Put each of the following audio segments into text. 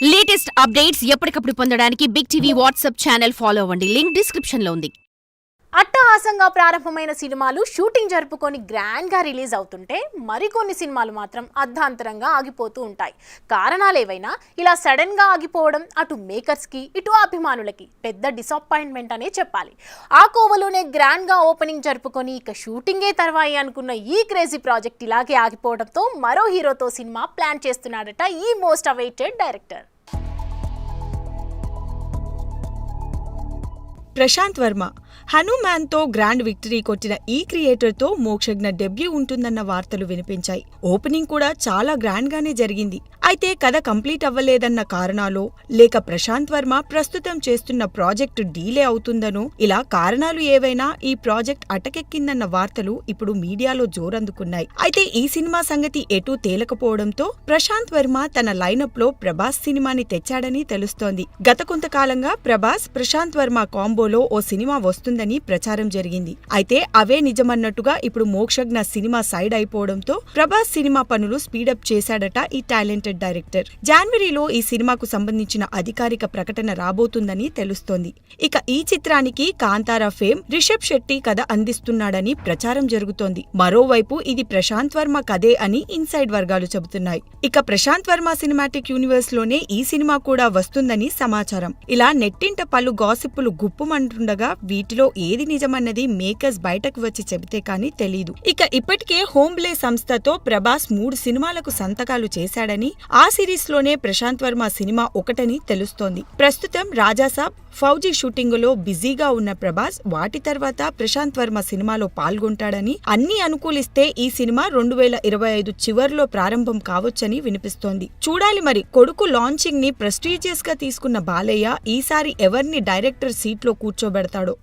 Latest updates ఎప్పటికప్పుడు పొందడానికి big TV WhatsApp channel follow అవ్వండి. లింక్ డిస్క్రిప్షన్ లో ఉంది. అట్టహాసంగా ప్రారంభమైన సినిమాలు షూటింగ్ జరుపుకొని గ్రాండ్ గా రిలీజ్ అవుతుంటే మరికొన్ని సినిమాలు మాత్రం అర్ధాంతరంగా ఆగిపోతూ ఉంటాయి. కారణాలు ఏవైనా ఇలా సడన్ గా ఆగిపోవడం అటు మేకర్స్ కి ఇటు అభిమానులకి పెద్ద డిసప్పాయింట్మెంట్ అనే చెప్పాలి. ఆ కోవలోనే గ్రాండ్ గా ఓపెనింగ్ జరుపుకొని ఇక షూటింగే తర్వాయి అనుకున్న ఈ క్రేజీ ప్రాజెక్ట్ ఇలాగే ఆగిపోవడంతో మరో హీరోతో సినిమా ప్లాన్ చేస్తున్నాడట ఈ most awaited director. Prashanth Varma హనుమాన్తో గ్రాండ్ విక్టరీ కొట్టిన ఈ క్రియేటర్తో మోక్షజ్ఞ డెబ్యూ ఉంటుందన్న వార్తలు వినిపించాయి. ఓపెనింగ్ కూడా చాలా గ్రాండ్ గానే జరిగింది. అయితే కథ కంప్లీట్ అవ్వలేదన్న కారణాలో లేక ప్రశాంత్ వర్మ ప్రస్తుతం చేస్తున్న ప్రాజెక్టు డీలే అవుతుందనో ఇలా కారణాలు ఏవైనా ఈ ప్రాజెక్ట్ అటకెక్కిందన్న వార్తలు ఇప్పుడు మీడియాలో జోరందుకున్నాయి. అయితే ఈ సినిమా సంగతి ఎటూ తేలకపోవడంతో ప్రశాంత్ వర్మ తన లైనప్ లో ప్రభాస్ సినిమాని తెచ్చాడని తెలుస్తోంది. గత కొంతకాలంగా ప్రభాస్ ప్రశాంత్ వర్మ కాంబోలో ఓ సినిమా వస్తుందని ప్రచారం జరిగింది. అయితే అవే నిజమన్నట్టుగా ఇప్పుడు మోక్షజ్ఞ సినిమా సైడ్ అయిపోవడంతో ప్రభాస్ సినిమా పనులు స్పీడప్ చేశాడట ఈ టాలెంటెడ్ డైరెక్టర్. జనవరిలో ఈ సినిమాకు సంబంధించిన అధికారిక ప్రకటన రాబోతుందని తెలుస్తోంది. ఇక ఈ చిత్రానికి కాంతారా ఫేమ్ రిషబ్ శెట్టి కథ అందిస్తున్నాడని ప్రచారం జరుగుతోంది. మరోవైపు ఇది ప్రశాంత్ వర్మ కథే అని ఇన్సైడ్ వర్గాలు చెబుతున్నాయి. ఇక ప్రశాంత్ వర్మ సినిమాటిక్ యూనివర్స్ లోనే ఈ సినిమా కూడా వస్తుందని సమాచారం. ఇలా నెట్టింట పలు గాసిప్పులు గుప్పుమంటుండగా వీటిలో ఏది నిజమన్నది మేకర్స్ బయటకు వచ్చి చెబితే కానీ తెలీదు. ఇక ఇప్పటికే హోంబ్లే సంస్థతో ప్రభాస్ 3 సినిమాలకు సంతకాలు చేశాడని, ఆ సిరీస్ లోనే ప్రశాంత్ వర్మ సినిమా ఒకటని తెలుస్తోంది. ప్రస్తుతం రాజాసాబ్, ఫౌజీ షూటింగ్ లో బిజీగా ఉన్న ప్రభాస్ వాటి తర్వాత ప్రశాంత్ వర్మ సినిమాలో పాల్గొంటాడని, అన్ని అనుకూలిస్తే ఈ సినిమా 2025 చివర్లో ప్రారంభం కావచ్చని వినిపిస్తోంది. చూడాలి మరి. కొడుకు లాంచింగ్ ని ప్రెస్టీజియస్ గా తీసుకున్న బాలయ్య ఈసారి ఎవరిని డైరెక్టర్ సీట్ లో కూర్చోబెడతాడో.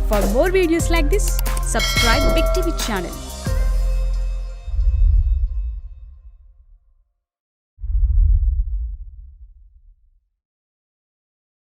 For more videos like this, subscribe Big TV channel.